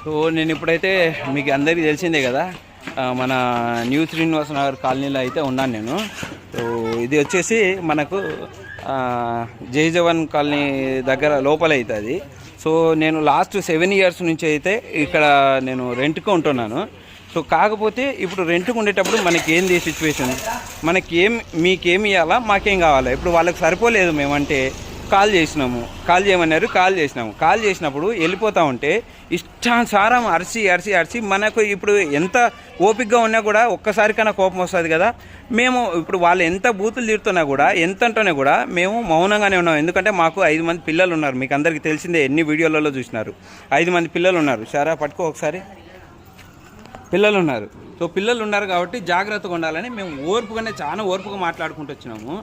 So నేను ఇప్పుడైతే మీకు అందరికీ తెలిసిందే కదా, మన న్యూ శ్రీనివాస నగర్ కాలనీలో అయితే ఉన్నాను నేను. సో ఇది వచ్చేసి మనకు జై జవాన్ కాలనీ దగ్గర లోపల అవుతుంది. సో నేను లాస్ట్ 7 years నుంచి అయితే ఇక్కడ నేను రెంట్కి ఉంటున్నాను. సో కాకపోతే ఇప్పుడు రెంట్కి ఉండేటప్పుడు మనకేంది సిచ్యువేషన్, మీకేమి ఇవ్వాలా, మాకేం కావాలా. ఇప్పుడు వాళ్ళకి సరిపోలేదు, మేమంటే కాల్ చేయమన్నారు, కాల్ చేసినప్పుడు వెళ్ళిపోతూ ఉంటే ఇష్టానుసారం అరిచి మనకు ఇప్పుడు ఎంత ఓపికగా ఉన్నా కూడా ఒక్కసారికైనా కోపం వస్తుంది కదా. మేము ఇప్పుడు వాళ్ళు ఎంత బూతులు తిడుతున్నా కూడా, ఎంత అంటూనే కూడా మేము మౌనంగానే ఉన్నాం. ఎందుకంటే మాకు 5 మంది పిల్లలు ఉన్నారు. మీకు అందరికీ తెలిసిందే, ఎన్ని వీడియోలలో చూసినారు. 5 మంది పిల్లలు ఉన్నారు. సరే పట్టుకో ఒకసారి. పిల్లలు ఉన్నారు. సో పిల్లలు ఉన్నారు కాబట్టి జాగ్రత్తగా ఉండాలని మేము చాలా ఓర్పుగా మాట్లాడుకుంటూ వచ్చినాము.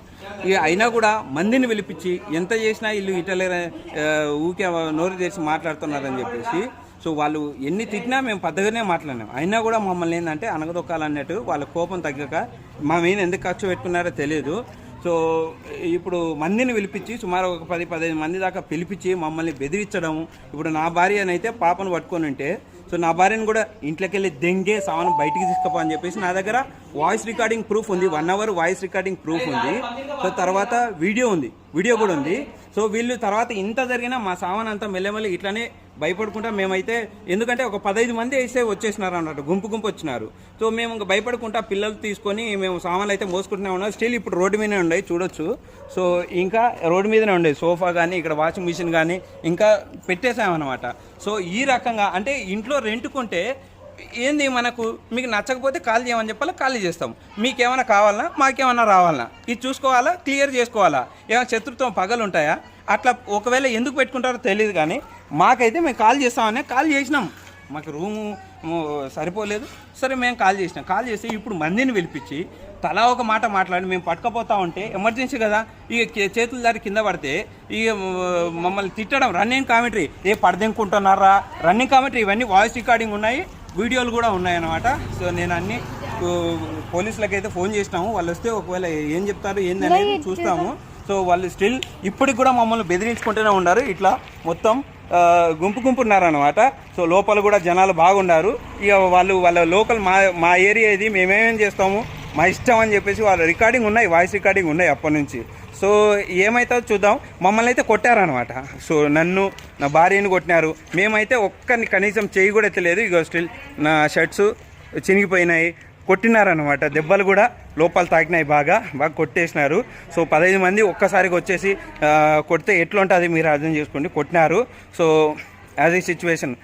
ఇక అయినా కూడా మందిని పిలిపించి ఎంత చేసినా వీళ్ళు ఇటలే ఊకే నోరు చేసి మాట్లాడుతున్నారని చెప్పేసి, సో వాళ్ళు ఎన్ని తిట్టినా మేము పద్ధతిగానే మాట్లాడినాం. అయినా కూడా మమ్మల్ని ఏంటంటే అనగదొక్కాలన్నట్టు వాళ్ళ కోపం తగ్గక మా మీద ఎందుకు ఖర్చు పెట్టుకున్నారో తెలియదు. సో ఇప్పుడు మందిని పిలిపించి సుమారు ఒక 10-15 మంది దాకా పిలిపించి మమ్మల్ని బెదిరించడం. ఇప్పుడు నా భార్యనైతే పాపను పట్టుకొని ఉంటే, సో నా భార్యను కూడా ఇంట్లోకి వెళ్ళి దెంగే సామాను బయటికి తీసుకుపో అని చెప్పేసి నా దగ్గర వాయిస్ రికార్డింగ్ ప్రూఫ్ ఉంది, 1 hour వాయిస్ రికార్డింగ్ ప్రూఫ్ ఉంది. సో తర్వాత వీడియో కూడా ఉంది. సో వీళ్ళు తర్వాత ఇంత జరిగినా మా సామాన్ అంతా మెల్లమెల్లి ఇట్లానే భయపడుకుంటా మేమైతే, ఎందుకంటే ఒక 15 మంది వేస్తే వచ్చేసినారు అన్నట్టు, గుంపు వచ్చినారు. సో మేము ఇంకా భయపడుకుంటా పిల్లలు తీసుకొని మేము సామాన్లు అయితే మోసుకుంటూనే ఉన్నాం. స్టిల్ ఇప్పుడు రోడ్డు మీదనే ఉన్నాయి చూడొచ్చు. సో ఇంకా రోడ్డు మీదనే ఉండేది సోఫా కానీ, ఇక్కడ వాషింగ్ మిషన్ కానీ ఇంకా పెట్టేసామన్నమాట. సో ఈ రకంగా అంటే ఇంట్లో రెంట్కుంటే ఏంది, మనకు మీకు నచ్చకపోతే కాల్ చేయమని చెప్పాలా, ఖాళీ చేస్తాం. మీకేమైనా కావాలన్నా, మాకేమన్నా రావాలన్నా ఇది చూసుకోవాలా, క్లియర్ చేసుకోవాలా. ఏమైనా శత్రుత్వం పగలు ఉంటాయా అట్లా ఒకవేళ ఎందుకు పెట్టుకుంటారో తెలియదు. కానీ మాకైతే మేము కాల్ చేస్తామని కాల్ చేసినాం. మాకు రూము సరిపోలేదు, సరే మేము కాల్ చేసి ఇప్పుడు మందిని పిలిపించి తలా ఒక మాట మాట్లాడి మేము పట్టుకపోతా ఉంటే ఎమర్జెన్సీ కదా, ఇక చేతులు దారి కింద పడితే ఇక మమ్మల్ని తిట్టడం, రన్నింగ్ కామెంటరీ, పడదెంకుంటున్నారా రన్నింగ్ కామెంటరీ, ఇవన్నీ వాయిస్ రికార్డింగ్ ఉన్నాయి, వీడియోలు కూడా ఉన్నాయన్నమాట. సో నేను అన్ని పోలీసులకు అయితే ఫోన్ చేసినాము. వాళ్ళు వస్తే ఒకవేళ ఏం చెప్తారు ఏందనేది చూస్తాము. సో వాళ్ళు స్టిల్ ఇప్పటికి కూడా మమ్మల్ని బెదిరించుకుంటూనే ఉన్నారు. ఇట్లా మొత్తం గుంపు ఉన్నారనమాట. సో లోపల కూడా జనాలు బాగున్నారు. ఇక వాళ్ళ లోకల్ మా ఏరియా ఇది, మేమేమేం చేస్తాము మా ఇష్టం అని చెప్పేసి వాళ్ళ రికార్డింగ్ ఉన్నాయి, వాయిస్ రికార్డింగ్ ఉన్నాయి అప్పటి నుంచి. సో ఏమైతుందో చూద్దాం. మమ్మల్ని అయితే కొట్టారనమాట. సో నన్ను, నా భార్యని కొట్టినారు. మేమైతే ఒక్కరిని కనీసం చేయి కూడా ఎత్తలేదు. ఇక స్టిల్ నా షర్ట్స్ చినిగిపోయినాయి, కొట్టినారనమాట. దెబ్బలు కూడా లోపల తాకినాయి, బాగా కొట్టేసినారు. సో 15 మంది ఒక్కసారిగా వచ్చేసి కొడితే ఎట్లుంటుంది మీరు అర్థం చేసుకోండి, కొట్టినారు. So as a situation